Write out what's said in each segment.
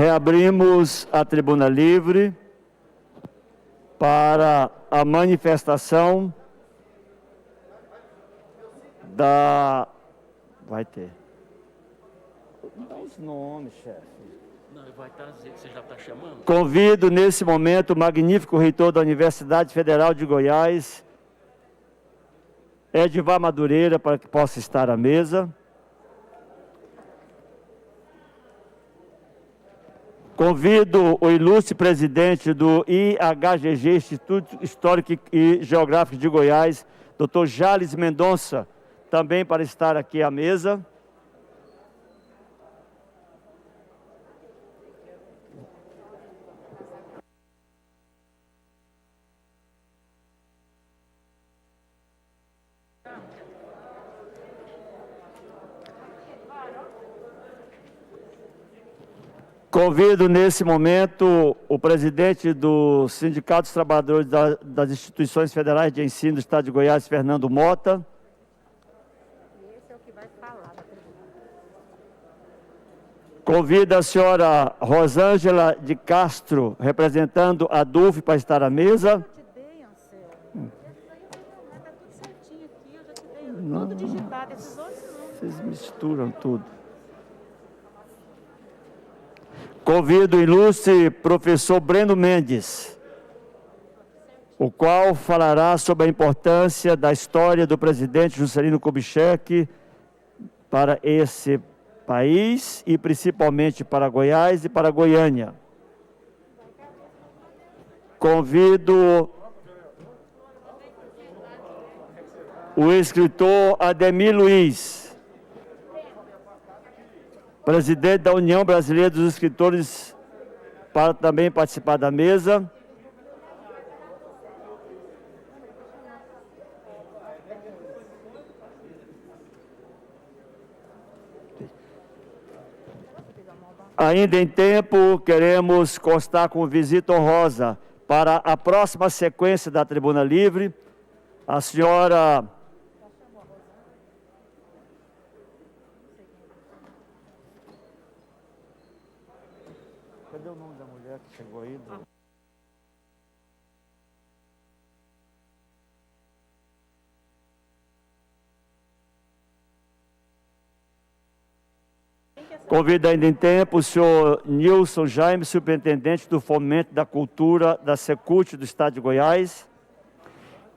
Reabrimos a tribuna livre para a manifestação da... Vai ter. Dá os nomes, chefe. Não, vai estar, você já está chamando? Convido, nesse momento, o magnífico reitor da Universidade Federal de Goiás, Edivar Madureira, para que possa estar à mesa. Convido o ilustre presidente do IHGG, Instituto Histórico e Geográfico de Goiás, Dr. Jales Mendonça, também para estar aqui à mesa. Convido, nesse momento, o presidente do Sindicato dos Trabalhadores das Instituições Federais de Ensino do Estado de Goiás, Fernando Mota. Esse é o que vai falar. Convido a senhora Rosângela de Castro, representando a DUF, para estar à mesa. Eu te dei, Anselmo. Está tudo certinho aqui, eu já te dei. Tudo digitado, esses outros não. Vocês misturam tudo. Convido o ilustre professor Breno Mendes, o qual falará sobre a importância da história do presidente Juscelino Kubitschek para esse país e principalmente para Goiás e para Goiânia. Convido o escritor Ademir Luiz, presidente da União Brasileira dos Escritores, para também participar da mesa. Ainda em tempo, queremos constar com visita honrosa para a próxima sequência da Tribuna Livre, a senhora... Cadê o nome da mulher que chegou aí? Convido ainda em tempo o senhor Nilson Jaime, superintendente do Fomento da Cultura da Secult do Estado de Goiás.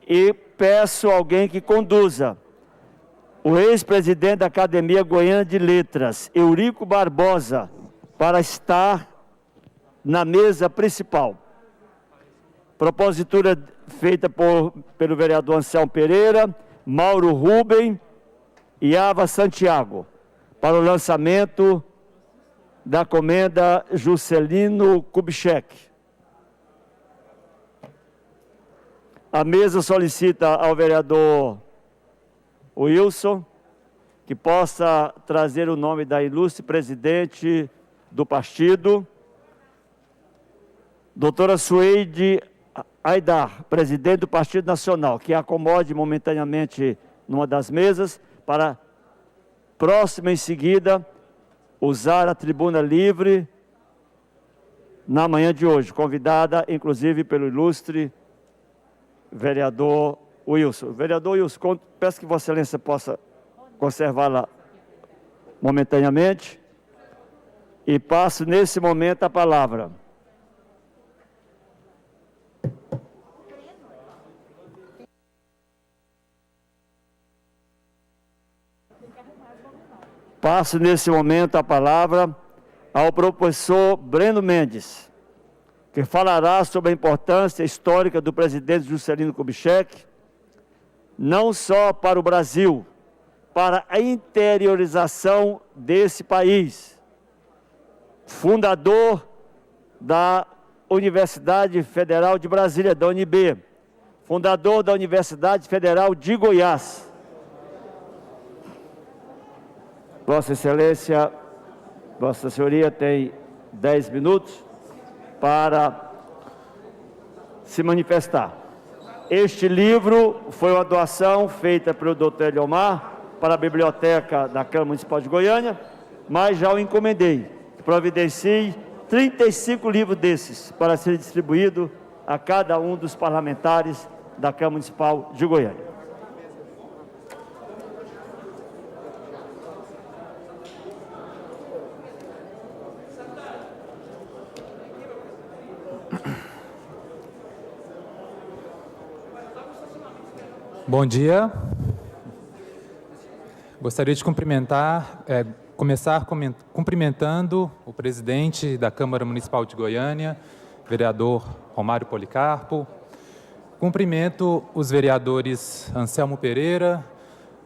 E peço alguém que conduza o ex-presidente da Academia Goiana de Letras, Eurico Barbosa, para estar na mesa principal. Propositura feita pelo vereador Anselmo Pereira, Mauro Rubem e Ava Santiago, para o lançamento da comenda Juscelino Kubitschek. A mesa solicita ao vereador Wilson que possa trazer o nome da ilustre presidente do partido, doutora Sueide Aidar, presidente do Partido Nacional, que acomode momentaneamente numa das mesas, para próxima em seguida usar a tribuna livre na manhã de hoje, convidada inclusive pelo ilustre vereador Wilson. Vereador Wilson, peço que Vossa Excelência possa conservá-la momentaneamente e passo nesse momento a palavra. Passo nesse momento a palavra ao professor Breno Mendes, que falará sobre a importância histórica do presidente Juscelino Kubitschek, não só para o Brasil, para a interiorização desse país. Fundador da Universidade Federal de Brasília, da UNB, fundador da Universidade Federal de Goiás. Vossa Excelência, Vossa Senhoria tem 10 minutos para se manifestar. Este livro foi uma doação feita pelo Dr. Eliomar para a Biblioteca da Câmara Municipal de Goiânia, mas já o encomendei. Providencie 35 livros desses para ser distribuído a cada um dos parlamentares da Câmara Municipal de Goiânia. Bom dia. Gostaria de começar cumprimentando o presidente da Câmara Municipal de Goiânia, vereador Romário Policarpo. Cumprimento os vereadores Anselmo Pereira,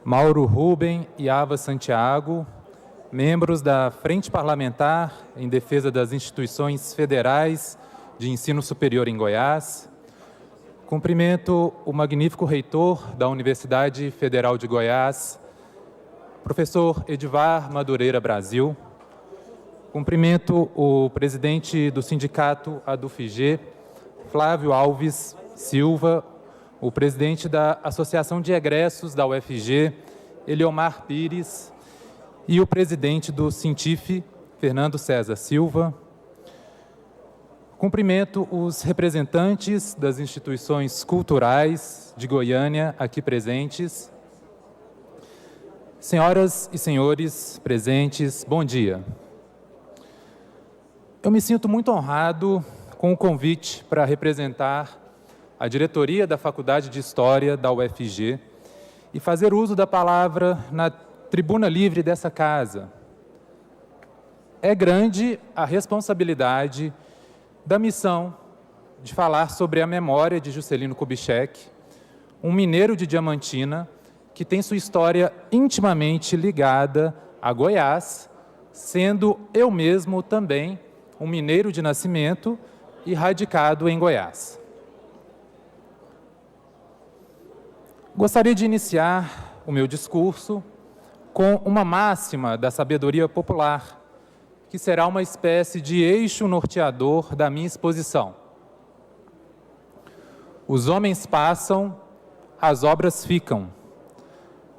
Mauro Ruben e Ava Santiago, membros da Frente Parlamentar em Defesa das Instituições Federais de Ensino Superior em Goiás. Cumprimento o magnífico reitor da Universidade Federal de Goiás, professor Edivar Madureira Brasil. Cumprimento o presidente do sindicato ADUFG, Flávio Alves Silva, o presidente da Associação de Egressos da UFG, Eliomar Pires, e o presidente do Sintif, Fernando César Silva. Cumprimento os representantes das instituições culturais de Goiânia aqui presentes. Senhoras e senhores presentes, bom dia. Eu me sinto muito honrado com o convite para representar a diretoria da Faculdade de História da UFG e fazer uso da palavra na tribuna livre dessa casa. É grande a responsabilidade da missão de falar sobre a memória de Juscelino Kubitschek, um mineiro de Diamantina que tem sua história intimamente ligada a Goiás, sendo eu mesmo também um mineiro de nascimento e radicado em Goiás. Gostaria de iniciar o meu discurso com uma máxima da sabedoria popular, que será uma espécie de eixo norteador da minha exposição. Os homens passam, as obras ficam.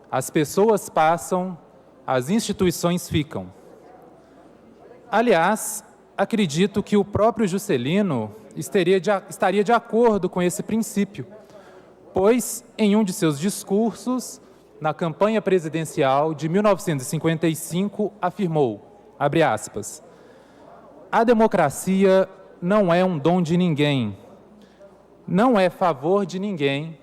As pessoas passam, as instituições ficam. Aliás, acredito que o próprio Juscelino estaria de acordo com esse princípio, pois, em um de seus discursos, na campanha presidencial de 1955, afirmou, abre aspas, a democracia não é um dom de ninguém, não é favor de ninguém,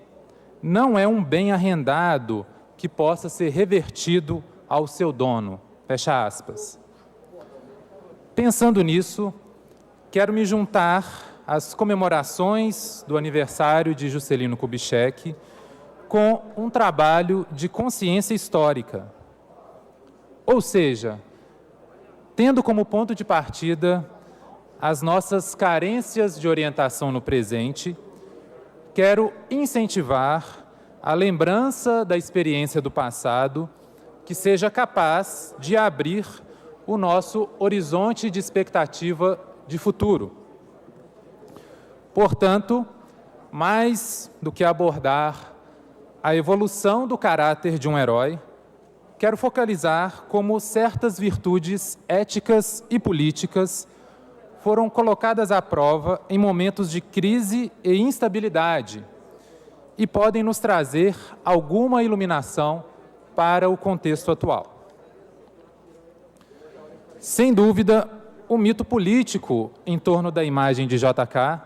não é um bem arrendado que possa ser revertido ao seu dono, fecha aspas. Pensando nisso, quero me juntar às comemorações do aniversário de Juscelino Kubitschek com um trabalho de consciência histórica, ou seja, tendo como ponto de partida as nossas carências de orientação no presente, quero incentivar a lembrança da experiência do passado que seja capaz de abrir o nosso horizonte de expectativa de futuro. Portanto, mais do que abordar a evolução do caráter de um herói, quero focalizar como certas virtudes éticas e políticas foram colocadas à prova em momentos de crise e instabilidade e podem nos trazer alguma iluminação para o contexto atual. Sem dúvida, o mito político em torno da imagem de JK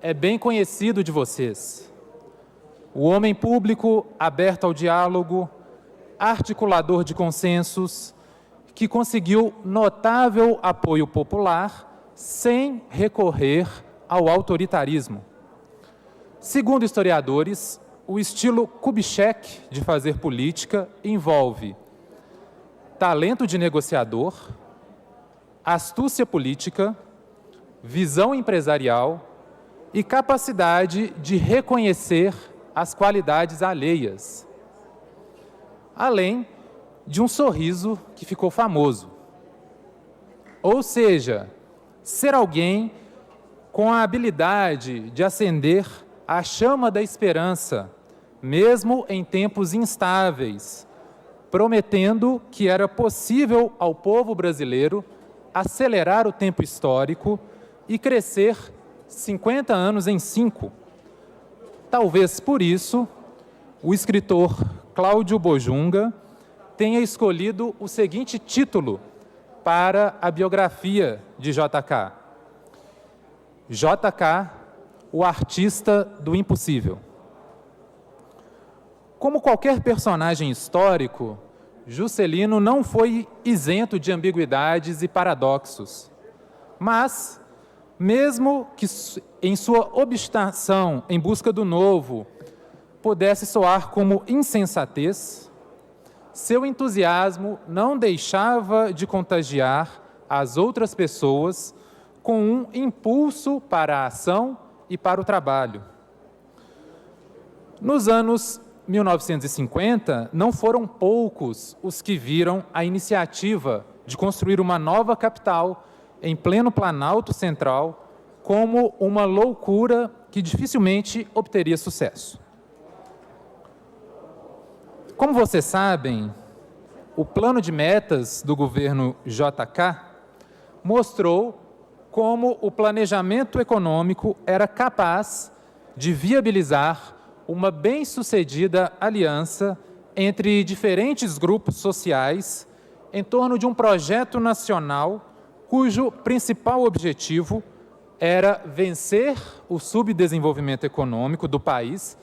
é bem conhecido de vocês. O homem público aberto ao diálogo, articulador de consensos, que conseguiu notável apoio popular sem recorrer ao autoritarismo. Segundo historiadores, o estilo Kubitschek de fazer política envolve talento de negociador, astúcia política, visão empresarial e capacidade de reconhecer as qualidades alheias, além de um sorriso que ficou famoso. Ou seja, ser alguém com a habilidade de acender a chama da esperança, mesmo em tempos instáveis, prometendo que era possível ao povo brasileiro acelerar o tempo histórico e crescer 50 anos em 5. Talvez por isso, o escritor Cláudio Bojunga tenha escolhido o seguinte título para a biografia de JK: JK, o artista do impossível. Como qualquer personagem histórico, Juscelino não foi isento de ambiguidades e paradoxos. Mas, mesmo que em sua obstinação em busca do novo pudesse soar como insensatez, seu entusiasmo não deixava de contagiar as outras pessoas com um impulso para a ação e para o trabalho. Nos anos 1950, não foram poucos os que viram a iniciativa de construir uma nova capital em pleno Planalto Central como uma loucura que dificilmente obteria sucesso. Como vocês sabem, o plano de metas do governo JK mostrou como o planejamento econômico era capaz de viabilizar uma bem-sucedida aliança entre diferentes grupos sociais em torno de um projeto nacional cujo principal objetivo era vencer o subdesenvolvimento econômico do país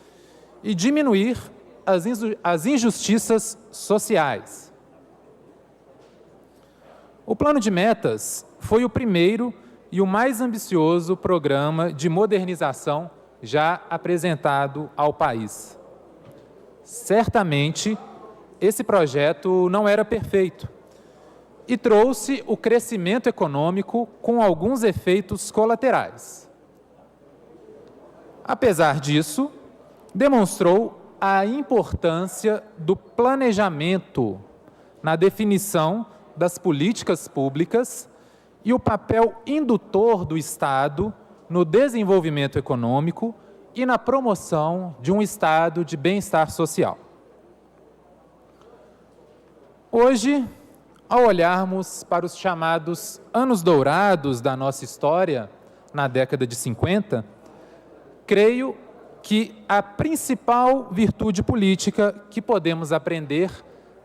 e diminuir as injustiças sociais. O Plano de Metas foi o primeiro e o mais ambicioso programa de modernização já apresentado ao país. Certamente, esse projeto não era perfeito e trouxe o crescimento econômico com alguns efeitos colaterais. Apesar disso, demonstrou a importância do planejamento na definição das políticas públicas e o papel indutor do Estado no desenvolvimento econômico e na promoção de um estado de bem-estar social. Hoje, ao olharmos para os chamados anos dourados da nossa história, na década de 50, creio que a principal virtude política que podemos aprender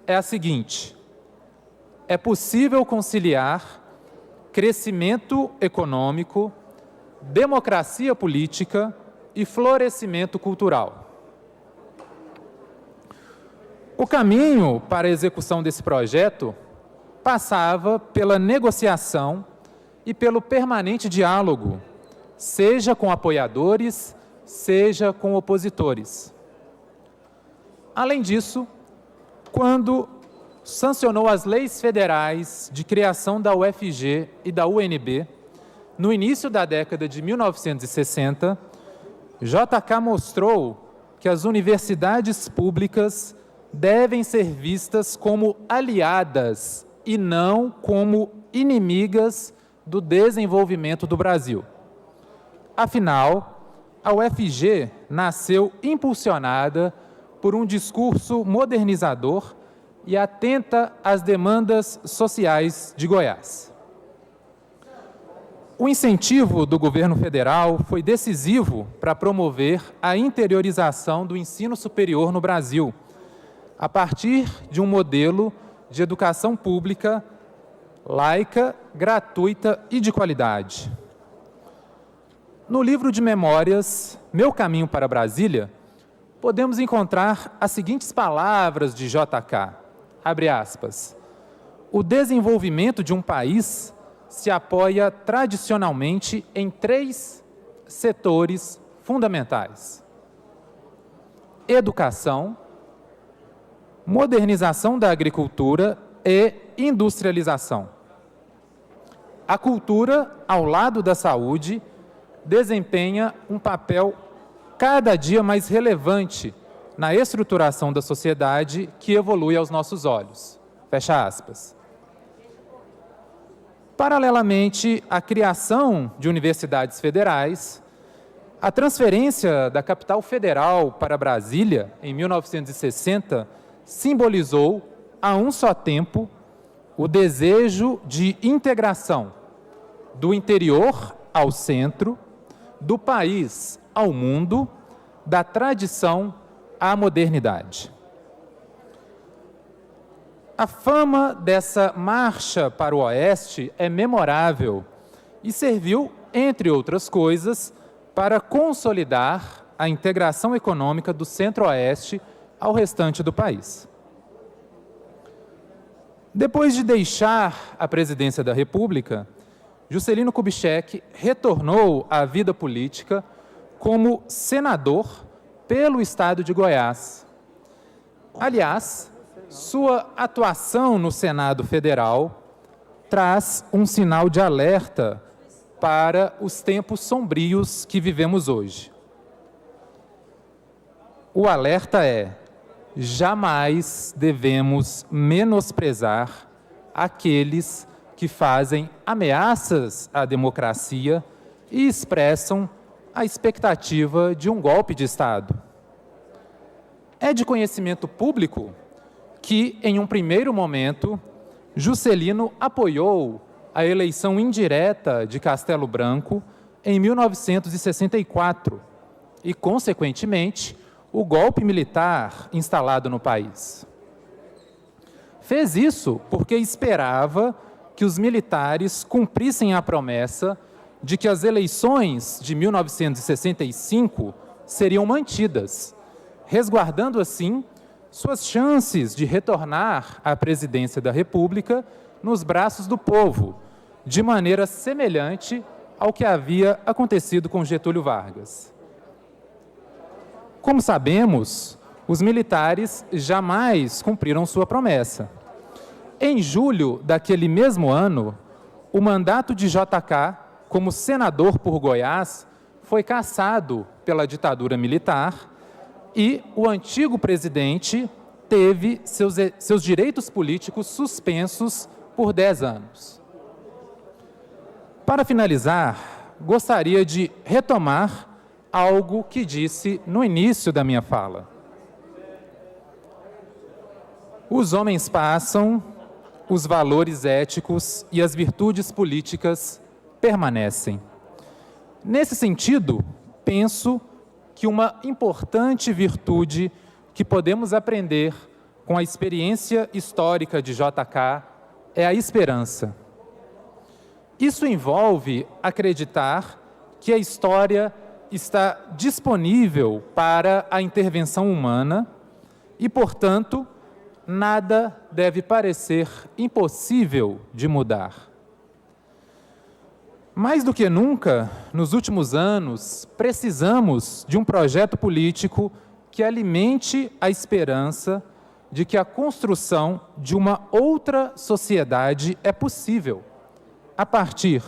é a seguinte: é possível conciliar crescimento econômico, democracia política e florescimento cultural. O caminho para a execução desse projeto passava pela negociação e pelo permanente diálogo, seja com apoiadores, seja com opositores. Além disso, quando sancionou as leis federais de criação da UFG e da UNB, no início da década de 1960, JK mostrou que as universidades públicas devem ser vistas como aliadas e não como inimigas do desenvolvimento do Brasil. Afinal, a UFG nasceu impulsionada por um discurso modernizador e atenta às demandas sociais de Goiás. O incentivo do governo federal foi decisivo para promover a interiorização do ensino superior no Brasil, a partir de um modelo de educação pública, laica, gratuita e de qualidade. No livro de memórias Meu Caminho para Brasília, podemos encontrar as seguintes palavras de JK, abre aspas: o desenvolvimento de um país se apoia tradicionalmente em 3 setores fundamentais: educação, modernização da agricultura e industrialização. A cultura, ao lado da saúde, desempenha um papel cada dia mais relevante na estruturação da sociedade que evolui aos nossos olhos. Fecha aspas. Paralelamente à criação de universidades federais, a transferência da capital federal para Brasília, em 1960, simbolizou, a um só tempo, o desejo de integração do interior ao centro, do país ao mundo, da tradição à modernidade. A fama dessa marcha para o Oeste é memorável e serviu, entre outras coisas, para consolidar a integração econômica do Centro-Oeste ao restante do país. Depois de deixar a presidência da República, Juscelino Kubitschek retornou à vida política como senador pelo estado de Goiás. Aliás, sua atuação no Senado Federal traz um sinal de alerta para os tempos sombrios que vivemos hoje. O alerta é: jamais devemos menosprezar aqueles que fazem ameaças à democracia e expressam a expectativa de um golpe de Estado. É de conhecimento público que, em um primeiro momento, Juscelino apoiou a eleição indireta de Castelo Branco em 1964 e, consequentemente, o golpe militar instalado no país. Fez isso porque esperava que os militares cumprissem a promessa de que as eleições de 1965 seriam mantidas, resguardando assim suas chances de retornar à presidência da República nos braços do povo, de maneira semelhante ao que havia acontecido com Getúlio Vargas. Como sabemos, os militares jamais cumpriram sua promessa. Em julho daquele mesmo ano, o mandato de JK como senador por Goiás foi cassado pela ditadura militar e o antigo presidente teve seus direitos políticos suspensos por 10 anos. Para finalizar, gostaria de retomar algo que disse no início da minha fala. Os homens passam, os valores éticos e as virtudes políticas permanecem. Nesse sentido, penso que uma importante virtude que podemos aprender com a experiência histórica de JK é a esperança. Isso envolve acreditar que a história está disponível para a intervenção humana e, portanto, nada deve parecer impossível de mudar. Mais do que nunca, nos últimos anos, precisamos de um projeto político que alimente a esperança de que a construção de uma outra sociedade é possível, a partir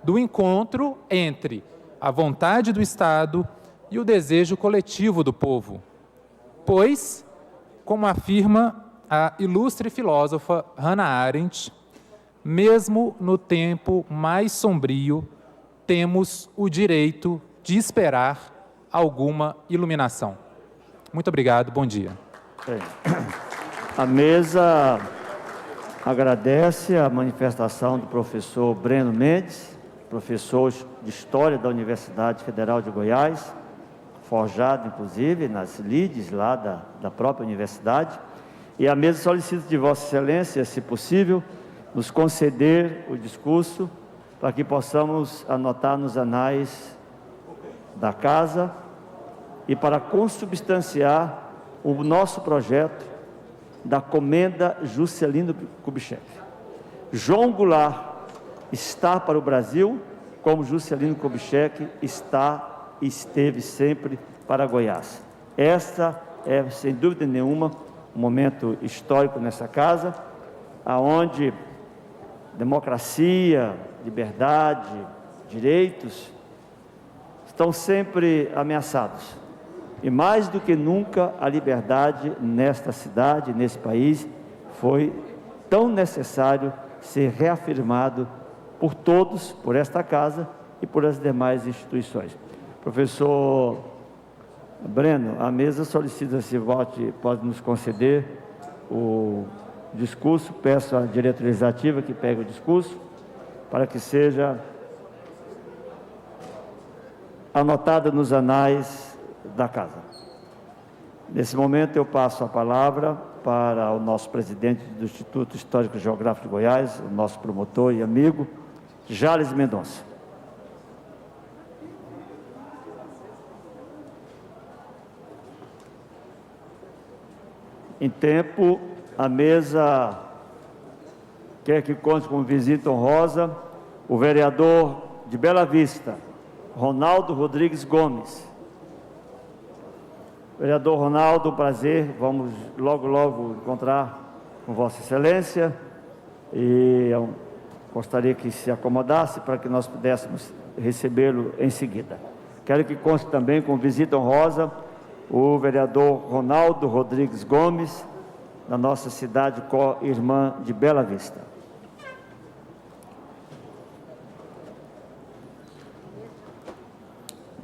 do encontro entre a vontade do Estado e o desejo coletivo do povo. Pois, como afirma a ilustre filósofa Hannah Arendt, mesmo no tempo mais sombrio, temos o direito de esperar alguma iluminação. Muito obrigado, bom dia. A mesa agradece a manifestação do professor Breno Mendes, professor de História da Universidade Federal de Goiás, forjado, inclusive, nas lides lá da própria universidade. E a mesa solicita de Vossa Excelência, se possível, nos conceder o discurso para que possamos anotar nos anais da Casa e para consubstanciar o nosso projeto da Comenda Juscelino Kubitschek. João Goulart está para o Brasil, como Juscelino Kubitschek está e esteve sempre para Goiás. Esta é, sem dúvida nenhuma, um momento histórico nessa casa, aonde democracia, liberdade, direitos estão sempre ameaçados. E mais do que nunca, a liberdade nesta cidade, nesse país, foi tão necessário ser reafirmado por todos, por esta casa e por as demais instituições. Professor Breno, a mesa solicita se pode nos conceder discurso. Peço à diretoria legislativa que pegue o discurso para que seja anotado nos anais da Casa. Nesse momento eu passo a palavra para o nosso presidente do Instituto Histórico e Geográfico de Goiás, o nosso promotor e amigo, Jales Mendonça. Em tempo, a mesa quer que conte com visita honrosa o vereador de Bela Vista, Ronaldo Rodrigues Gomes. Vereador Ronaldo, prazer, vamos logo encontrar com Vossa Excelência e eu gostaria que se acomodasse para que nós pudéssemos recebê-lo em seguida. Quero que conste também com visita honrosa o vereador Ronaldo Rodrigues Gomes, da nossa cidade co-irmã de Bela Vista.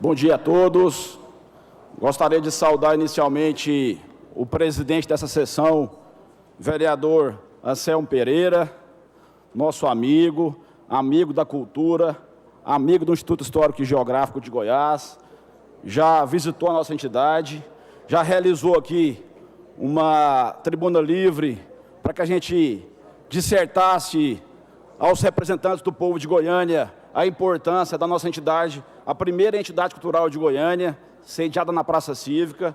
Bom dia a todos. Gostaria de saudar inicialmente o presidente dessa sessão, vereador Anselmo Pereira, nosso amigo da cultura, amigo do Instituto Histórico e Geográfico de Goiás, já visitou a nossa entidade, já realizou aqui uma tribuna livre para que a gente dissertasse aos representantes do povo de Goiânia a importância da nossa entidade, a primeira entidade cultural de Goiânia, sediada na Praça Cívica,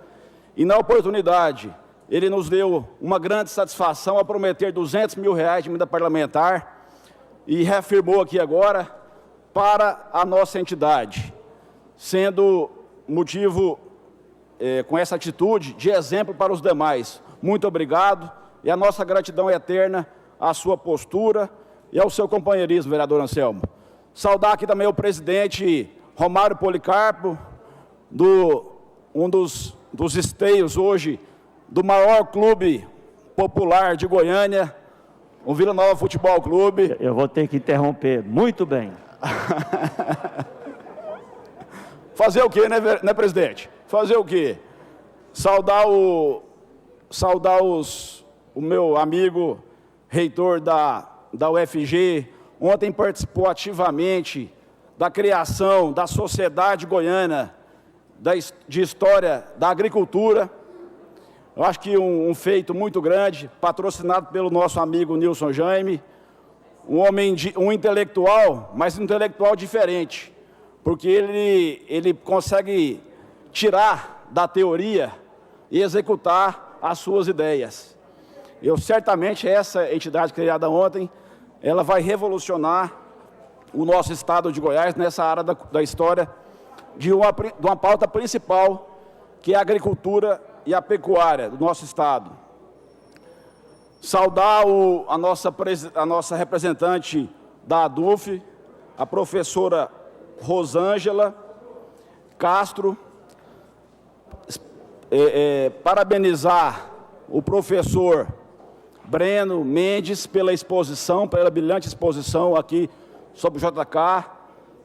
e na oportunidade ele nos deu uma grande satisfação ao prometer R$200 mil de emenda parlamentar e reafirmou aqui agora para a nossa entidade, sendo motivo, com essa atitude, de exemplo para os demais. Muito obrigado e a nossa gratidão eterna à sua postura e ao seu companheirismo, vereador Anselmo. Saudar aqui também o presidente Romário Policarpo, um dos esteios hoje do maior clube popular de Goiânia, o Vila Nova Futebol Clube. Eu vou ter que interromper. Muito bem. Fazer o quê, né, presidente? Fazer o quê? Saudar o meu amigo reitor da UFG, ontem participou ativamente da criação da Sociedade Goiana de História da Agricultura. Eu acho que um feito muito grande, patrocinado pelo nosso amigo Nilson Jaime, um intelectual, mas um intelectual diferente, porque ele consegue tirar da teoria e executar as suas ideias. Certamente essa entidade criada ontem, ela vai revolucionar o nosso estado de Goiás nessa área da história de uma pauta principal, que é a agricultura e a pecuária do nosso estado. Saudar a nossa representante da ADUF, a professora Rosângela Castro, parabenizar o professor Breno Mendes pela brilhante exposição aqui sobre o JK,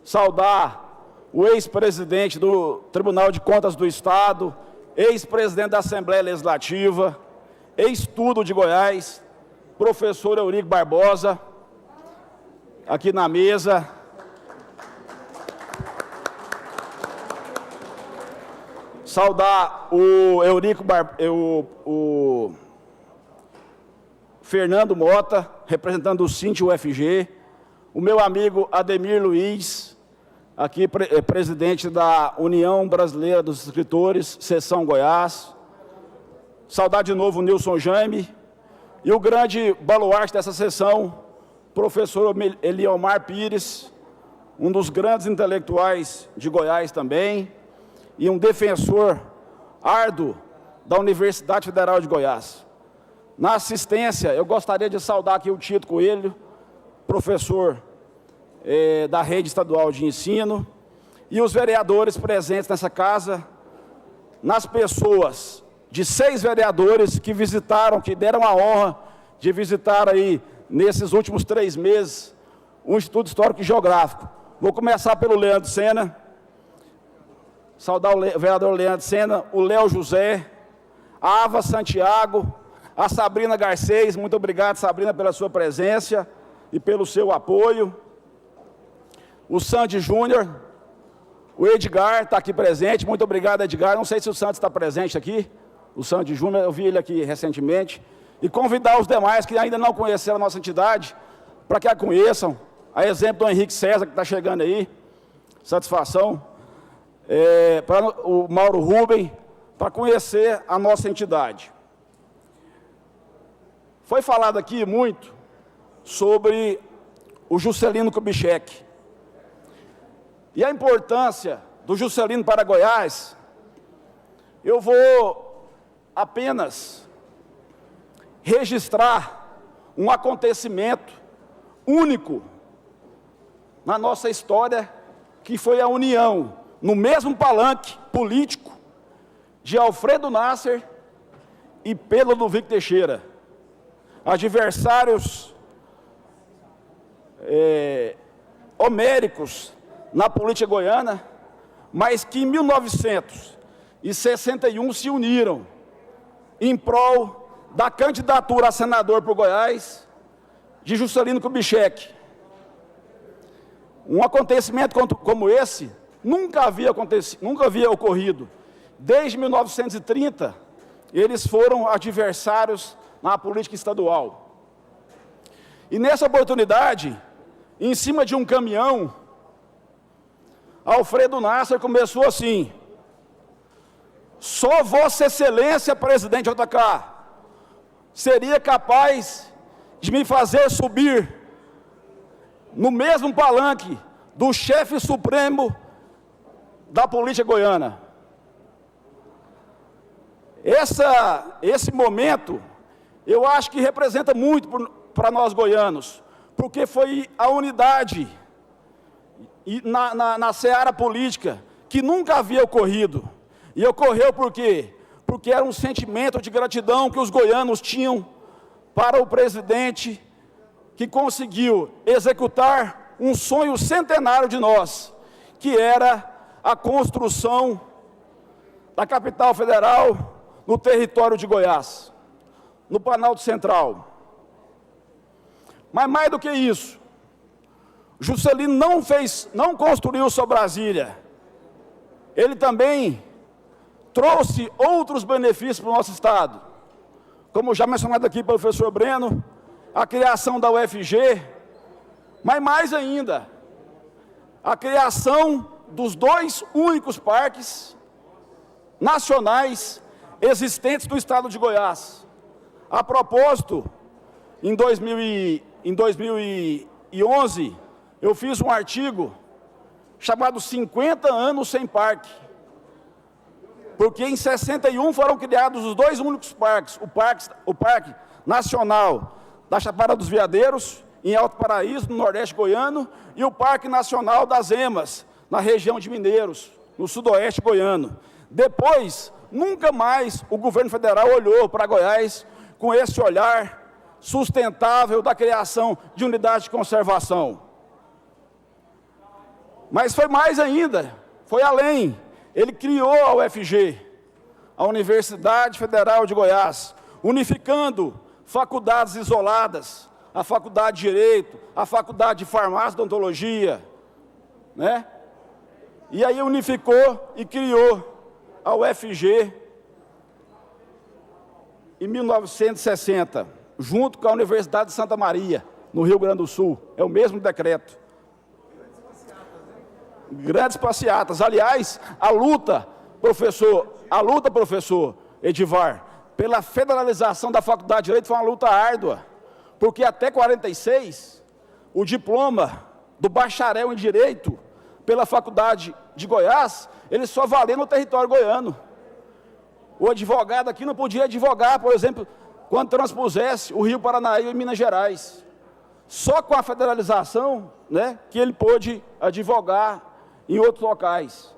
saudar o ex-presidente do Tribunal de Contas do Estado, ex-presidente da Assembleia Legislativa, ex-tudo de Goiás, professor Eurico Barbosa, aqui na mesa. Saudar o Fernando Mota, representando o Cinti UFG, o meu amigo Ademir Luiz, aqui presidente da União Brasileira dos Escritores, Seção Goiás. Saudar de novo o Nilson Jaime e o grande baluarte dessa sessão, professor Eliomar Pires, um dos grandes intelectuais de Goiás também, e um defensor árduo da Universidade Federal de Goiás. Na assistência, eu gostaria de saudar aqui o Tito Coelho, professor da Rede Estadual de Ensino, e os vereadores presentes nessa casa, nas pessoas de 6 vereadores que visitaram, que deram a honra de visitar aí, nesses últimos 3 meses, o Instituto Histórico e Geográfico. Vou começar pelo Leandro Sena, saudar o vereador Leandro Sena, o Léo José, a Ava Santiago, A Sabrina Garcês, muito obrigado, Sabrina, pela sua presença e pelo seu apoio. O Sandy Júnior, o Edgar está aqui presente, muito obrigado, Edgar. Não sei se o Santos está presente aqui, o Sandy Júnior, eu vi ele aqui recentemente. E convidar os demais que ainda não conheceram a nossa entidade, para que a conheçam. A exemplo do Henrique César, que está chegando aí, satisfação. Para o Mauro Rubem, para conhecer a nossa entidade. Foi falado aqui muito sobre o Juscelino Kubitschek. E a importância do Juscelino para Goiás, eu vou apenas registrar um acontecimento único na nossa história, que foi a união, no mesmo palanque político, de Alfredo Nasser e Pedro Ludovico Teixeira, adversários homéricos na política goiana, mas que em 1961 se uniram em prol da candidatura a senador por Goiás de Juscelino Kubitschek. Um acontecimento como esse nunca havia ocorrido. Desde 1930, eles foram adversários na política estadual. E nessa oportunidade, em cima de um caminhão, Alfredo Nasser começou assim: só Vossa Excelência, presidente JK, seria capaz de me fazer subir no mesmo palanque do chefe supremo da política goiana. Esse momento, eu acho que representa muito para nós goianos, porque foi a unidade na seara política que nunca havia ocorrido. E ocorreu por quê? Porque era um sentimento de gratidão que os goianos tinham para o presidente, que conseguiu executar um sonho centenário de nós, que era a construção da capital federal no território de Goiás, no Planalto Central. Mas mais do que isso, Juscelino não construiu só Brasília, ele também trouxe outros benefícios para o nosso estado, como já mencionado aqui pelo professor Breno, a criação da UFG, mas mais ainda, a criação dos 2 únicos parques nacionais existentes no estado de Goiás. A propósito, em 2011, eu fiz um artigo chamado 50 anos sem parque, porque em 61 foram criados os 2 únicos parques, o Parque Nacional da Chapada dos Veadeiros, em Alto Paraíso, no Nordeste goiano, e o Parque Nacional das Emas, na região de Mineiros, no Sudoeste goiano. Depois, nunca mais o governo federal olhou para Goiás com esse olhar sustentável da criação de unidade de conservação. Mas foi mais ainda, foi além. Ele criou a UFG, a Universidade Federal de Goiás, unificando faculdades isoladas, a Faculdade de Direito, a Faculdade de Farmácia e Odontologia, né? E aí unificou e criou a UFG em 1960, junto com a Universidade de Santa Maria, no Rio Grande do Sul. É o mesmo decreto. Grandes passeatas. Aliás, a luta, professor Edivar, pela federalização da Faculdade de Direito foi uma luta árdua, porque até 46, o diploma do bacharel em Direito pela Faculdade de Goiás, ele só valia no território goiano. O advogado aqui não podia advogar, por exemplo, quando transpusesse o Rio Paranaíba em Minas Gerais. Só com a federalização, né, que ele pôde advogar em outros locais,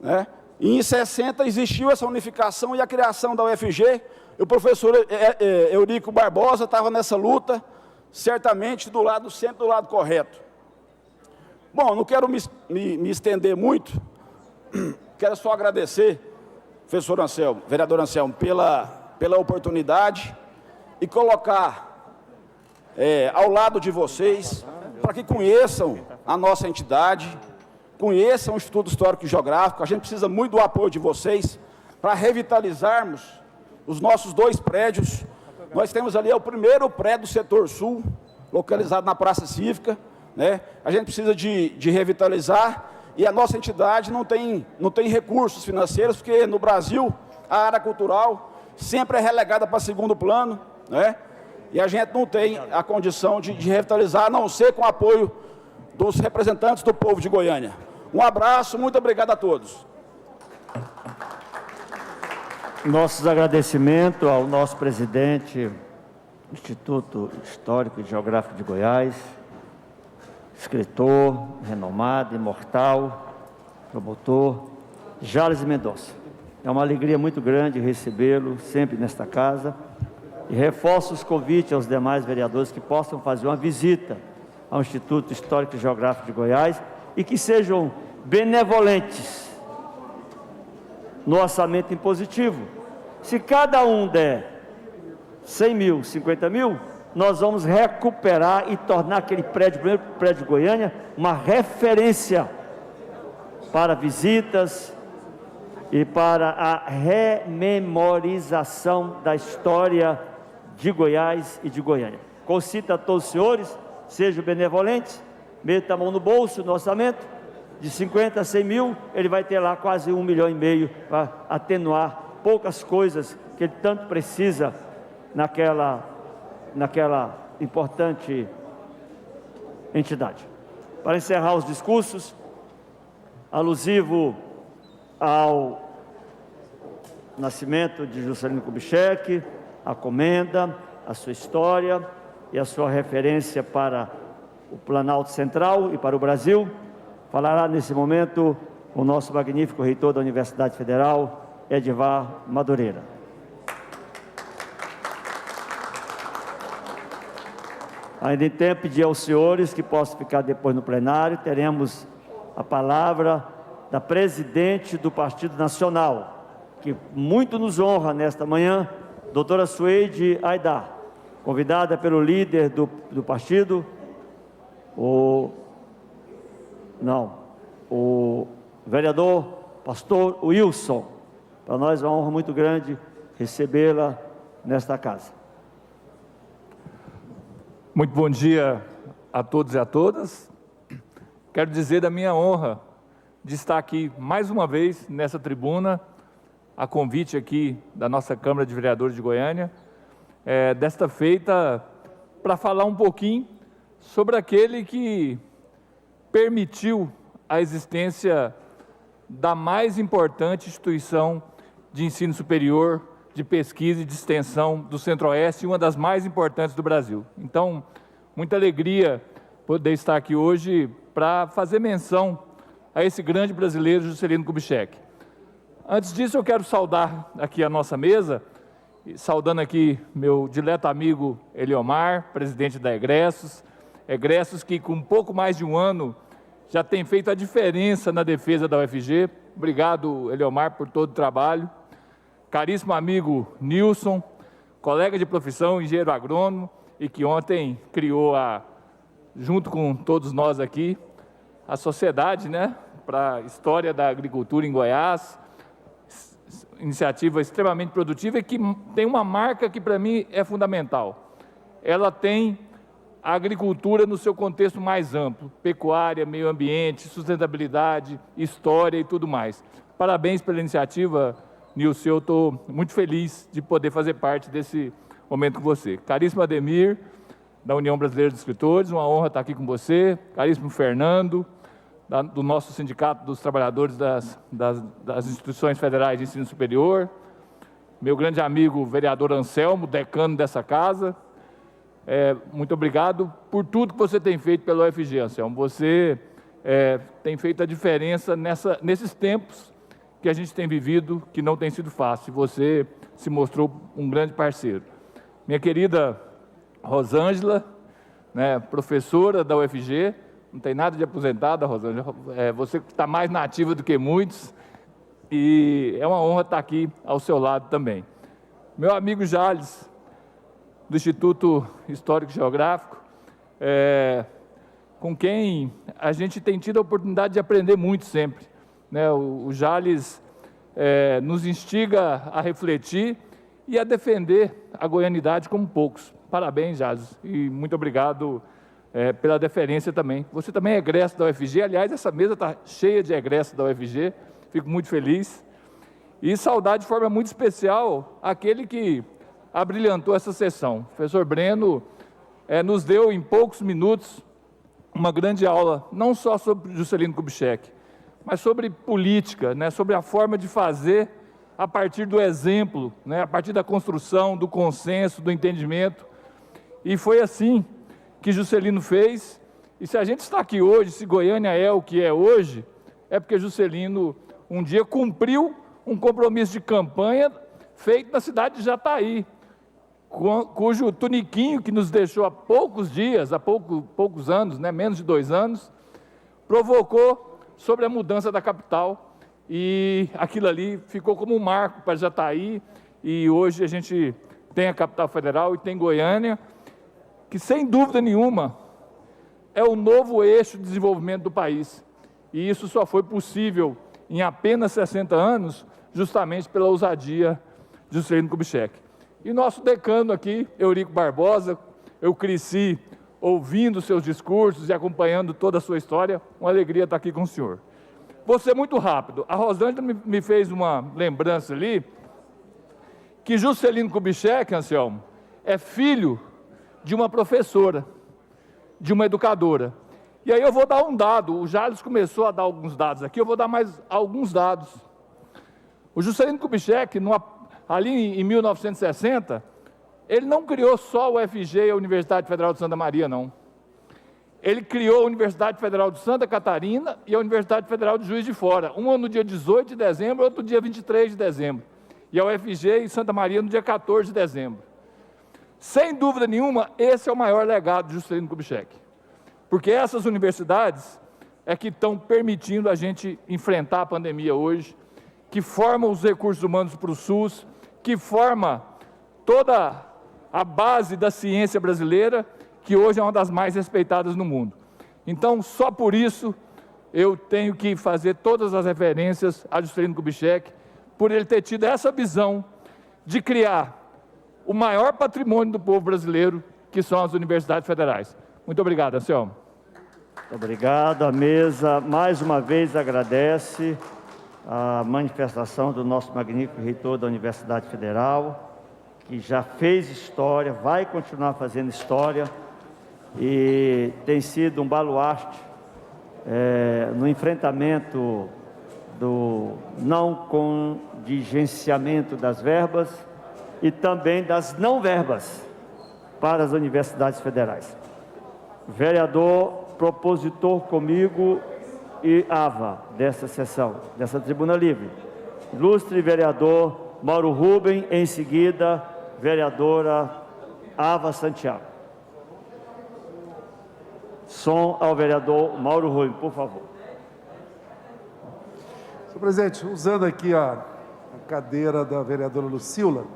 né? E em 60 existiu essa unificação e a criação da UFG. O professor Eurico Barbosa estava nessa luta, certamente sempre do lado correto. Bom, não quero me estender muito, quero só agradecer, professor Anselmo, vereador Anselmo, pela oportunidade e colocar ao lado de vocês, para que conheçam a nossa entidade, conheçam o Instituto Histórico e Geográfico. A gente precisa muito do apoio de vocês para revitalizarmos os nossos 2 prédios. Nós temos ali o primeiro prédio do setor sul, localizado na Praça Cívica, né? A gente precisa de revitalizar, e a nossa entidade não tem recursos financeiros, porque no Brasil a área cultural sempre é relegada para segundo plano, né? E a gente não tem a condição de revitalizar, a não ser com o apoio dos representantes do povo de Goiânia. Um abraço, muito obrigado a todos. Nossos agradecimentos ao nosso presidente do Instituto Histórico e Geográfico de Goiás, escritor, renomado, imortal, promotor, Jales Mendonça. É uma alegria muito grande recebê-lo sempre nesta casa, e reforço os convites aos demais vereadores que possam fazer uma visita ao Instituto Histórico e Geográfico de Goiás e que sejam benevolentes no orçamento impositivo. Se cada um der 100 mil, 50 mil, nós vamos recuperar e tornar aquele prédio, o primeiro prédio de Goiânia, uma referência para visitas e para a rememorização da história de Goiás e de Goiânia. Concito a todos os senhores, sejam benevolentes, meta a mão no bolso, no orçamento, de 50 a 100 mil, ele vai ter lá quase 1,5 milhão para atenuar poucas coisas que ele tanto precisa naquela importante entidade. Para encerrar os discursos, alusivo ao nascimento de Juscelino Kubitschek, a comenda, a sua história e a sua referência para o Planalto Central e para o Brasil, falará nesse momento o nosso magnífico reitor da Universidade Federal, Edivar Madureira. Ainda em tempo, pedir aos senhores que possam ficar depois no plenário, teremos a palavra da presidente do Partido Nacional, que muito nos honra nesta manhã, doutora Suede Aidar, convidada pelo líder do partido, o vereador pastor Wilson. Para nós é uma honra muito grande recebê-la nesta casa. Muito bom dia a todos e a todas. Quero dizer da minha honra de estar aqui mais uma vez nessa tribuna, a convite aqui da nossa Câmara de Vereadores de Goiânia, desta feita, para falar um pouquinho sobre aquele que permitiu a existência da mais importante instituição de ensino superior, de pesquisa e de extensão do Centro-Oeste, uma das mais importantes do Brasil. Então, muita alegria poder estar aqui hoje para fazer menção a esse grande brasileiro, Juscelino Kubitschek. Antes disso, eu quero saudar aqui a nossa mesa, saudando aqui meu dileto amigo Eliomar, presidente da Egressos que com pouco mais de um ano já tem feito a diferença na defesa da UFG. Obrigado, Eliomar, por todo o trabalho. Caríssimo amigo Nilson, colega de profissão, engenheiro agrônomo, e que ontem criou, junto com todos nós aqui, a sociedade, né, para a história da agricultura em Goiás, iniciativa extremamente produtiva e que tem uma marca que para mim é fundamental. Ela tem a agricultura no seu contexto mais amplo, pecuária, meio ambiente, sustentabilidade, história e tudo mais. Parabéns pela iniciativa, Nilson, eu estou muito feliz de poder fazer parte desse momento com você. Caríssimo Ademir, da União Brasileira de Escritores, uma honra estar aqui com você. Caríssimo Fernando, do nosso Sindicato dos Trabalhadores das Instituições Federais de Ensino Superior. Meu grande amigo, vereador Anselmo, decano dessa casa. Muito obrigado por tudo que você tem feito pela UFG, Anselmo. Você tem feito a diferença nesses tempos que a gente tem vivido, que não tem sido fácil. Você se mostrou um grande parceiro. Minha querida Rosângela, né, professora da UFG, não tem nada de aposentada, Rosângela, você está mais nativa do que muitos, e é uma honra estar aqui ao seu lado também. Meu amigo Jales, do Instituto Histórico e Geográfico, com quem a gente tem tido a oportunidade de aprender muito sempre, né? O Jales nos instiga a refletir e a defender a goianidade como poucos. Parabéns, Jales, e muito obrigado pela deferência também. Você também é egresso da UFG, aliás, essa mesa está cheia de egressos da UFG, fico muito feliz. E saudar de forma muito especial aquele que abrilhantou essa sessão. O professor Breno nos deu em poucos minutos uma grande aula, não só sobre Juscelino Kubitschek, mas sobre política, né, sobre a forma de fazer a partir do exemplo, né, a partir da construção, do consenso, do entendimento. E foi assim que Juscelino fez. E se a gente está aqui hoje, se Goiânia é o que é hoje, é porque Juscelino um dia cumpriu um compromisso de campanha feito na cidade de Jataí, cujo Tuniquinho, que nos deixou há poucos dias, há poucos anos, né, menos de 2 anos, provocou sobre a mudança da capital, e aquilo ali ficou como um marco para Jataí, e hoje a gente tem a capital federal e tem Goiânia, que sem dúvida nenhuma é o novo eixo de desenvolvimento do país, e isso só foi possível em apenas 60 anos, justamente pela ousadia de Juscelino Kubitschek. E nosso decano aqui, Eurico Barbosa, eu cresci ouvindo seus discursos e acompanhando toda a sua história, uma alegria estar aqui com o senhor. Vou ser muito rápido. A Rosângela me fez uma lembrança ali, que Juscelino Kubitschek, Anselmo, é filho de uma professora, de uma educadora. E aí eu vou dar um dado, o Jales começou a dar alguns dados aqui, eu vou dar mais alguns dados. O Juscelino Kubitschek, ali em 1960, ele não criou só o UFG e a Universidade Federal de Santa Maria, não. Ele criou a Universidade Federal de Santa Catarina e a Universidade Federal de Juiz de Fora, uma no dia 18 de dezembro, outra no dia 23 de dezembro. E a UFG e Santa Maria no dia 14 de dezembro. Sem dúvida nenhuma, esse é o maior legado de Juscelino Kubitschek. Porque essas universidades é que estão permitindo a gente enfrentar a pandemia hoje, que formam os recursos humanos para o SUS, que forma toda a base da ciência brasileira, que hoje é uma das mais respeitadas no mundo. Então, só por isso, eu tenho que fazer todas as referências a Juscelino Kubitschek, por ele ter tido essa visão de criar o maior patrimônio do povo brasileiro, que são as universidades federais. Muito obrigado, Anselmo. Muito obrigado. A mesa, mais uma vez, agradece a manifestação do nosso magnífico reitor da Universidade Federal, que já fez história, vai continuar fazendo história e tem sido um baluarte no enfrentamento do não contingenciamento das verbas e também das não verbas para as universidades federais. Vereador propositor comigo e Ava dessa sessão, dessa tribuna livre. Ilustre vereador Mauro Rubem, em seguida, vereadora Ava Santiago. Som ao vereador Mauro Rubem, por favor. Senhor presidente, usando aqui a cadeira da vereadora Lucila,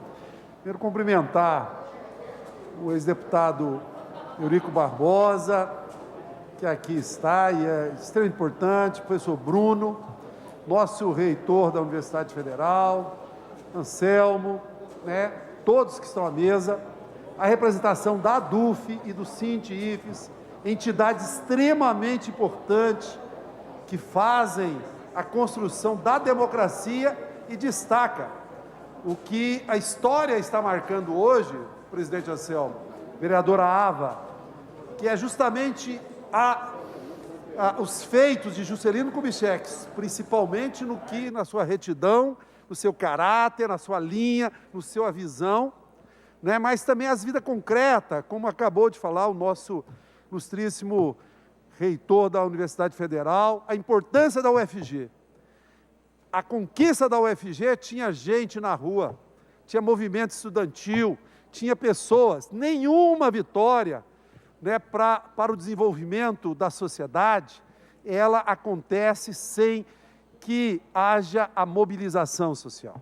quero cumprimentar o ex-deputado Eurico Barbosa, que aqui está e é extremamente importante, o professor Bruno, nosso reitor da Universidade Federal, Anselmo, né, todos que estão à mesa, a representação da ADUF e do Sint-IFES, entidades extremamente importantes que fazem a construção da democracia e destaca o que a história está marcando hoje, presidente Anselmo, vereadora Ava, que é justamente os feitos de Juscelino Kubitschek, principalmente na sua retidão, no seu caráter, na sua linha, na sua visão, né? Mas também as vidas concretas, como acabou de falar o nosso ilustríssimo reitor da Universidade Federal, a importância da UFG. A conquista da UFG tinha gente na rua, tinha movimento estudantil, tinha pessoas, nenhuma vitória, né, para o desenvolvimento da sociedade, ela acontece sem que haja a mobilização social.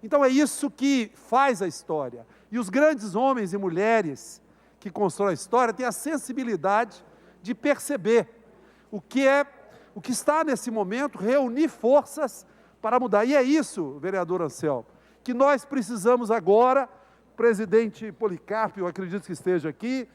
Então é isso que faz a história. E os grandes homens e mulheres que constroem a história têm a sensibilidade de perceber o que está nesse momento, reunir forças para mudar. E é isso, vereador Anselmo, que nós precisamos agora. Presidente Policarpo, eu acredito que esteja aqui,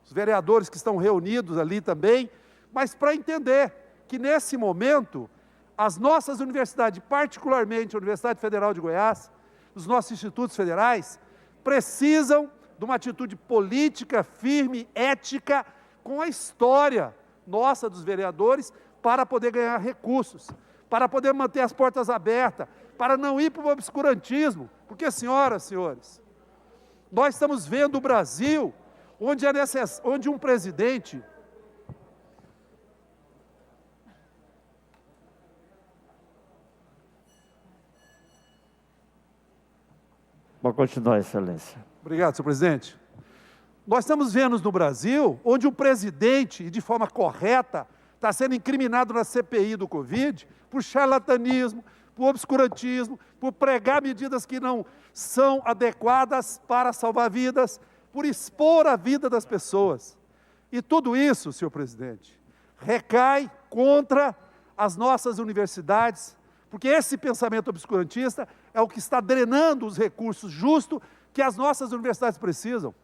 os vereadores que estão reunidos ali também, mas para entender que nesse momento, as nossas universidades, particularmente a Universidade Federal de Goiás, os nossos institutos federais, precisam de uma atitude política, firme, ética, com a história nossa dos vereadores, para poder ganhar recursos, para poder manter as portas abertas, para não ir para o obscurantismo, porque, senhoras e senhores, nós estamos vendo o Brasil, onde um presidente... Pode continuar, Excelência. Obrigado, senhor presidente. Nós estamos vendo no Brasil, onde o presidente, e de forma correta, está sendo incriminado na CPI do Covid por charlatanismo, por obscurantismo, por pregar medidas que não são adequadas para salvar vidas, por expor a vida das pessoas. E tudo isso, senhor presidente, recai contra as nossas universidades, porque esse pensamento obscurantista é o que está drenando os recursos justos que as nossas universidades precisam.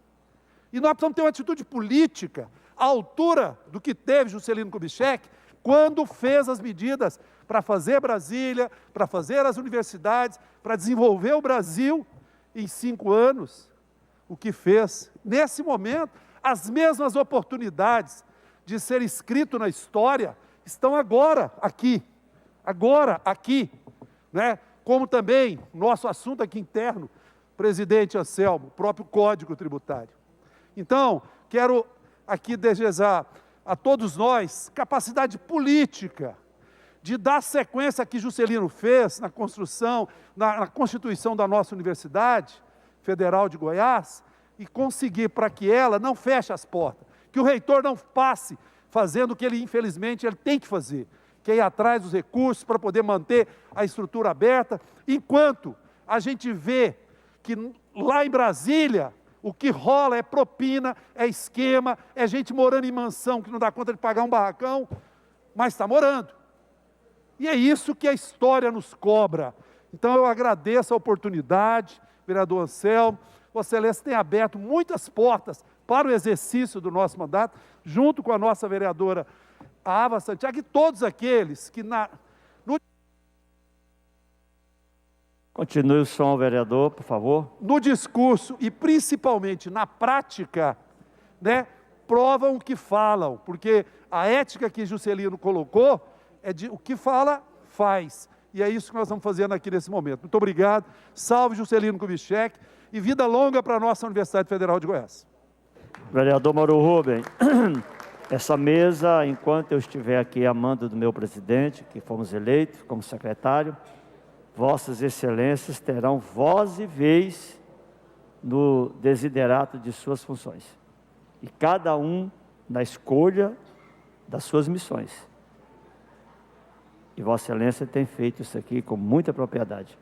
E nós precisamos ter uma atitude política à altura do que teve Juscelino Kubitschek quando fez as medidas para fazer Brasília, para fazer as universidades, para desenvolver o Brasil em 5 anos, o que fez. Nesse momento, as mesmas oportunidades de ser escrito na história estão agora aqui, né? Como também nosso assunto aqui interno, presidente Anselmo, o próprio Código Tributário. Então, quero aqui desejar a todos nós capacidade política de dar sequência que Juscelino fez na construção, na constituição da nossa Universidade Federal de Goiás e conseguir para que ela não feche as portas, que o reitor não passe fazendo o que ele, infelizmente, ele tem que fazer, que é ir atrás dos recursos para poder manter a estrutura aberta, enquanto a gente vê que lá em Brasília o que rola é propina, é esquema, é gente morando em mansão que não dá conta de pagar um barracão, mas está morando. E é isso que a história nos cobra. Então eu agradeço a oportunidade, vereador Anselmo, Vossa Excelência tem aberto muitas portas para o exercício do nosso mandato, junto com a nossa vereadora Ava Santiago e todos aqueles que Continue o som, vereador, por favor. No discurso e principalmente na prática, né, provam o que falam, porque a ética que Juscelino colocou é de o que fala, faz. E é isso que nós estamos fazendo aqui nesse momento. Muito obrigado, salve Juscelino Kubitschek e vida longa para a nossa Universidade Federal de Goiás. Vereador Mauro Rubem, essa mesa, enquanto eu estiver aqui a mando do meu presidente, que fomos eleitos como secretário, Vossas Excelências terão voz e vez no desiderato de suas funções. E cada um na escolha das suas missões. E Vossa Excelência tem feito isso aqui com muita propriedade.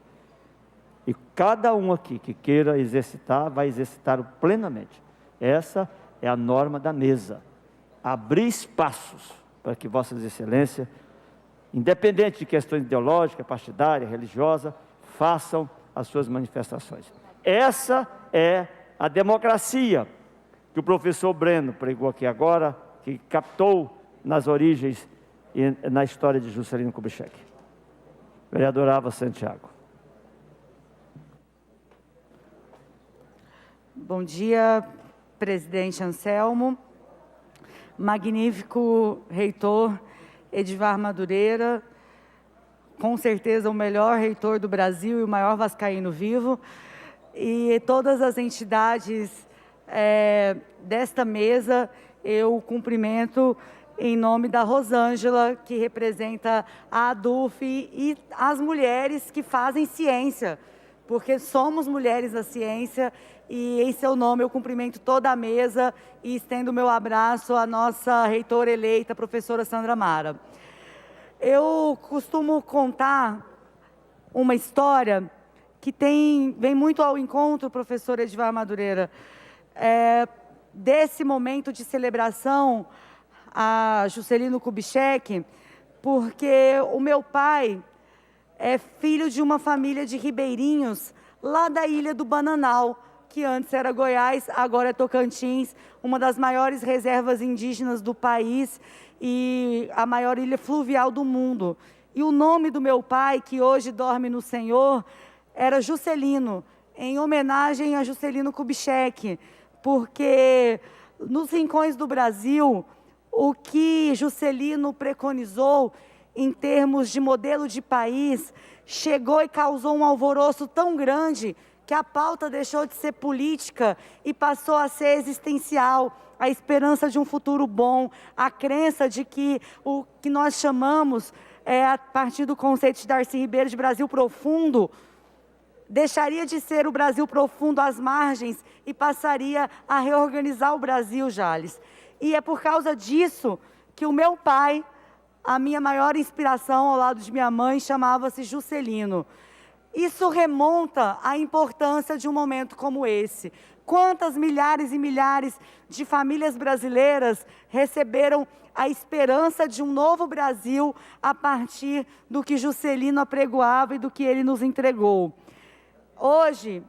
E cada um aqui que queira exercitar, vai exercitar plenamente. Essa é a norma da mesa. Abrir espaços para que Vossas Excelências, independente de questões ideológicas, partidárias, religiosas, façam as suas manifestações. Essa é a democracia que o professor Breno pregou aqui agora, que captou nas origens e na história de Juscelino Kubitschek. Vereador Ava Santiago. Bom dia, presidente Anselmo, magnífico reitor Edivar Madureira, com certeza o melhor reitor do Brasil e o maior vascaíno vivo, e todas as entidades desta mesa, eu cumprimento em nome da Rosângela, que representa a ADUF e as mulheres que fazem ciência, porque somos mulheres da ciência, e em seu nome eu cumprimento toda a mesa e estendo o meu abraço à nossa reitora eleita, professora Sandra Mara. Eu costumo contar uma história que vem muito ao encontro, professor Edivar Madureira, desse momento de celebração a Juscelino Kubitschek, porque o meu pai é filho de uma família de ribeirinhos lá da Ilha do Bananal, que antes era Goiás, agora é Tocantins, uma das maiores reservas indígenas do país e a maior ilha fluvial do mundo. E o nome do meu pai, que hoje dorme no Senhor, era Juscelino, em homenagem a Juscelino Kubitschek, porque nos rincões do Brasil, o que Juscelino preconizou em termos de modelo de país, chegou e causou um alvoroço tão grande que a pauta deixou de ser política e passou a ser existencial, a esperança de um futuro bom, a crença de que o que nós chamamos, a partir do conceito de Darcy Ribeiro, de Brasil profundo, deixaria de ser o Brasil profundo às margens e passaria a reorganizar o Brasil, Jales. E é por causa disso que o meu pai, a minha maior inspiração ao lado de minha mãe, chamava-se Juscelino. Isso remonta à importância de um momento como esse. Quantas milhares e milhares de famílias brasileiras receberam a esperança de um novo Brasil a partir do que Juscelino apregoava e do que ele nos entregou. Hoje,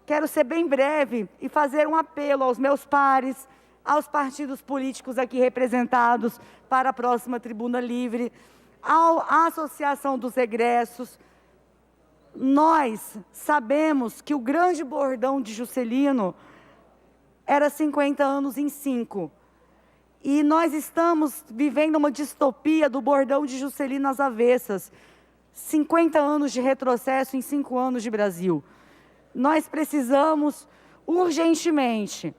quero ser bem breve e fazer um apelo aos meus pares, aos partidos políticos aqui representados para a próxima Tribuna Livre, à Associação dos Egressos. Nós sabemos que o grande bordão de Juscelino era 50 anos em 5. E nós estamos vivendo uma distopia do bordão de Juscelino às avessas. 50 anos de retrocesso em 5 anos de Brasil. Nós precisamos urgentemente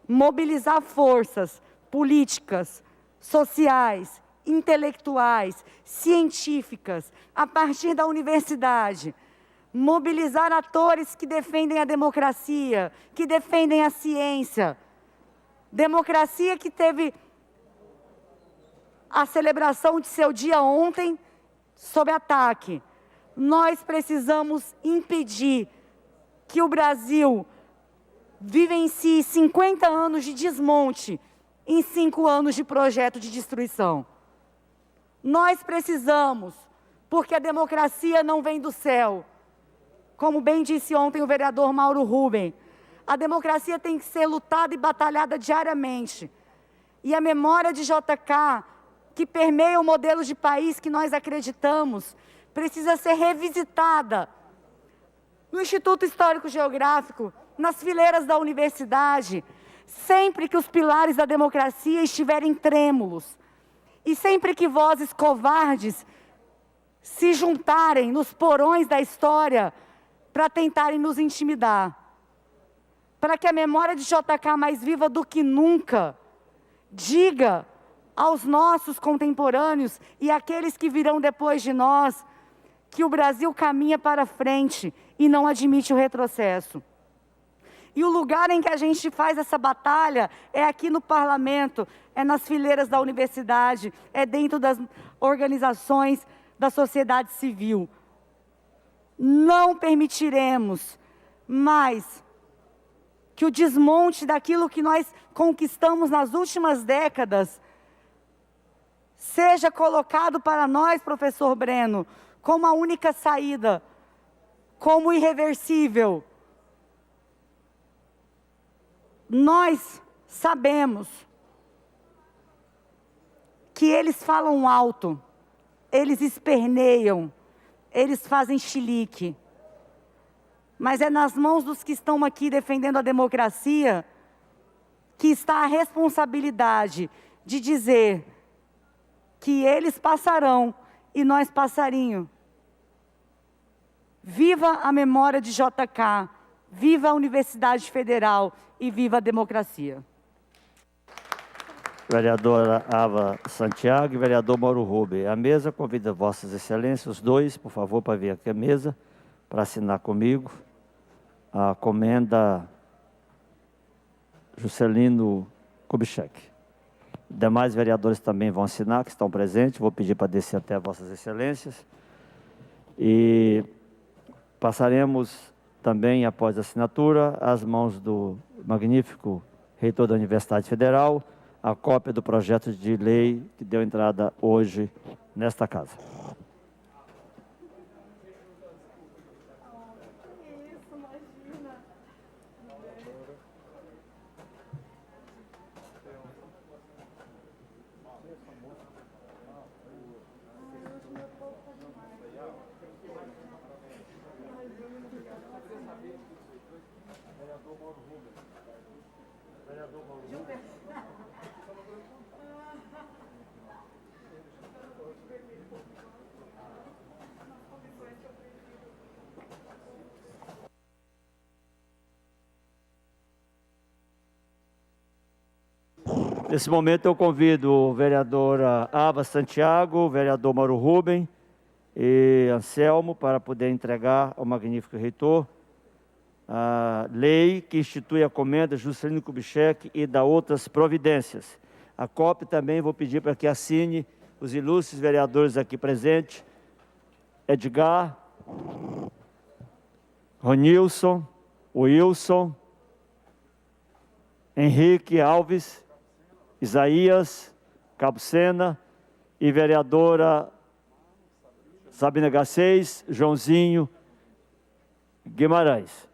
mobilizar forças políticas, sociais, intelectuais, científicas, a partir da universidade, mobilizar atores que defendem a democracia, que defendem a ciência. Democracia que teve a celebração de seu dia ontem sob ataque. Nós precisamos impedir que o Brasil vivencie 50 anos de desmonte em 5 anos de projeto de destruição. Nós precisamos, porque a democracia não vem do céu. Como bem disse ontem o vereador Mauro Rubem, a democracia tem que ser lutada e batalhada diariamente. E a memória de JK, que permeia o modelo de país que nós acreditamos, precisa ser revisitada no Instituto Histórico Geográfico, nas fileiras da universidade, sempre que os pilares da democracia estiverem trêmulos, e sempre que vozes covardes se juntarem nos porões da história para tentarem nos intimidar. Para que a memória de JK, mais viva do que nunca, diga aos nossos contemporâneos e àqueles que virão depois de nós, que o Brasil caminha para frente e não admite o retrocesso. E o lugar em que a gente faz essa batalha é aqui no parlamento, é nas fileiras da universidade, é dentro das organizações da sociedade civil. Não permitiremos mais que o desmonte daquilo que nós conquistamos nas últimas décadas seja colocado para nós, professor Breno, como a única saída, como irreversível. Nós sabemos que eles falam alto, eles esperneiam, eles fazem chilique. Mas é nas mãos dos que estão aqui defendendo a democracia que está a responsabilidade de dizer que eles passarão e nós passarinho. Viva a memória de JK, viva a Universidade Federal e viva a democracia. Vereadora Ava Santiago e vereador Mauro Rubem. A mesa convida vossas excelências, os dois, por favor, para vir aqui à mesa, para assinar comigo a comenda Juscelino Kubitschek. Demais vereadores também vão assinar, que estão presentes. Vou pedir para descer até vossas excelências. E Passaremos também, após a assinatura, às mãos do magnífico reitor da Universidade Federal, a cópia do projeto de lei que deu entrada hoje nesta casa. Nesse momento eu convido o vereador Ava Santiago, o vereador Mauro Rubem e Anselmo para poder entregar ao magnífico reitor a lei que institui a comenda Juscelino Kubitschek e da outras providências. A cópia também vou pedir para que assine os ilustres vereadores aqui presentes, Edgar, Ronilson, Wilson, Henrique Alves, Isaías, Cabucena e vereadora Sabina Garcês, Joãozinho Guimarães.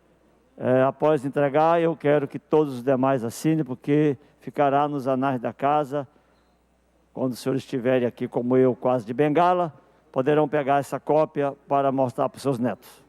Após entregar, eu quero que todos os demais assinem, porque ficará nos anais da casa. Quando os senhores estiverem aqui, como eu, quase de bengala, poderão pegar essa cópia para mostrar para os seus netos.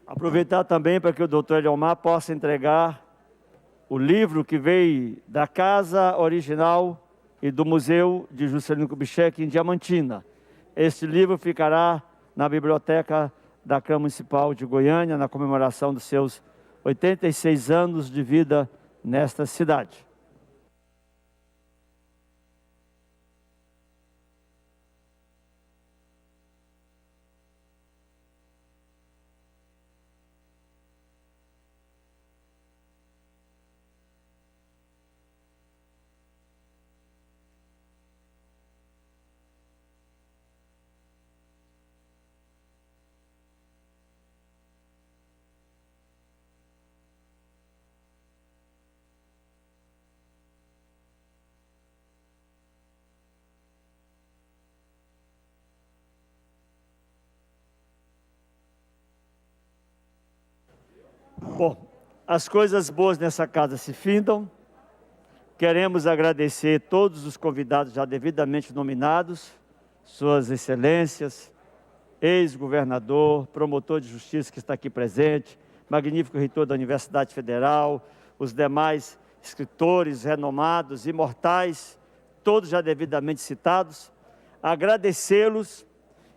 Aproveitar também para que o doutor Eliomar possa entregar o livro que veio da casa original e do Museu de Juscelino Kubitschek em Diamantina. Este livro ficará na biblioteca da Câmara Municipal de Goiânia, na comemoração dos seus 86 anos de vida nesta cidade. Bom, as coisas boas nessa casa se findam. Queremos agradecer todos os convidados já devidamente nominados, suas excelências, ex-governador, promotor de justiça que está aqui presente, magnífico reitor da Universidade Federal, os demais escritores renomados, imortais, todos já devidamente citados. Agradecê-los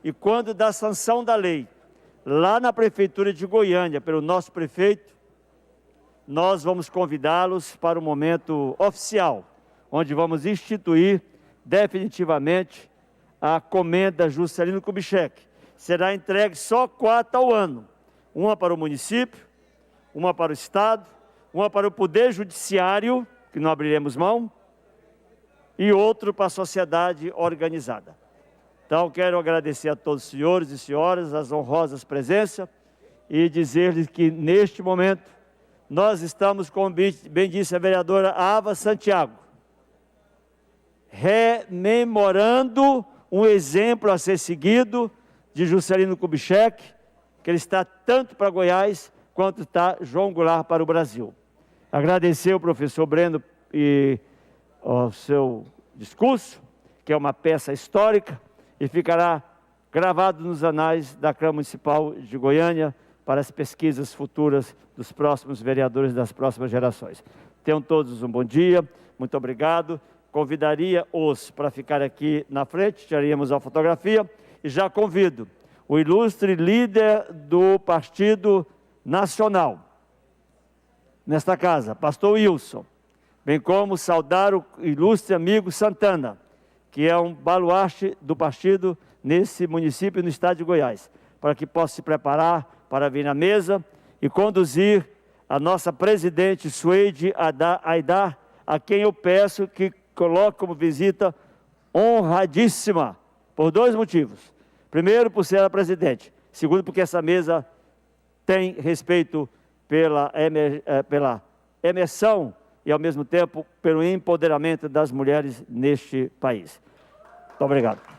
e, quando da sanção da lei, lá na Prefeitura de Goiânia, pelo nosso prefeito, nós vamos convidá-los para um momento oficial, onde vamos instituir definitivamente a comenda Juscelino Kubitschek. Será entregue só 4 ao ano, uma para o município, uma para o Estado, uma para o Poder Judiciário, que não abriremos mão, e outro para a sociedade organizada. Então, quero agradecer a todos os senhores e senhoras as honrosas presenças e dizer-lhes que, neste momento, nós estamos, como bem disse a vereadora Ava Santiago, rememorando um exemplo a ser seguido de Juscelino Kubitschek, que ele está tanto para Goiás, quanto está João Goulart para o Brasil. Agradecer ao professor Breno e o seu discurso, que é uma peça histórica, e ficará gravado nos anais da Câmara Municipal de Goiânia para as pesquisas futuras dos próximos vereadores das próximas gerações. Tenham todos um bom dia, muito obrigado. Convidaria-os para ficar aqui na frente, tiraríamos a fotografia, e já convido o ilustre líder do Partido Nacional, nesta casa, pastor Wilson, bem como saudar o ilustre amigo Santana, que é um baluarte do partido nesse município e no estado de Goiás, para que possa se preparar para vir na mesa e conduzir a nossa presidente Suede Aidar, a quem eu peço que coloque como visita honradíssima, por dois motivos. Primeiro, por ser a presidente. Segundo, porque essa mesa tem respeito pela emersão e, ao mesmo tempo, pelo empoderamento das mulheres neste país. Muito obrigado.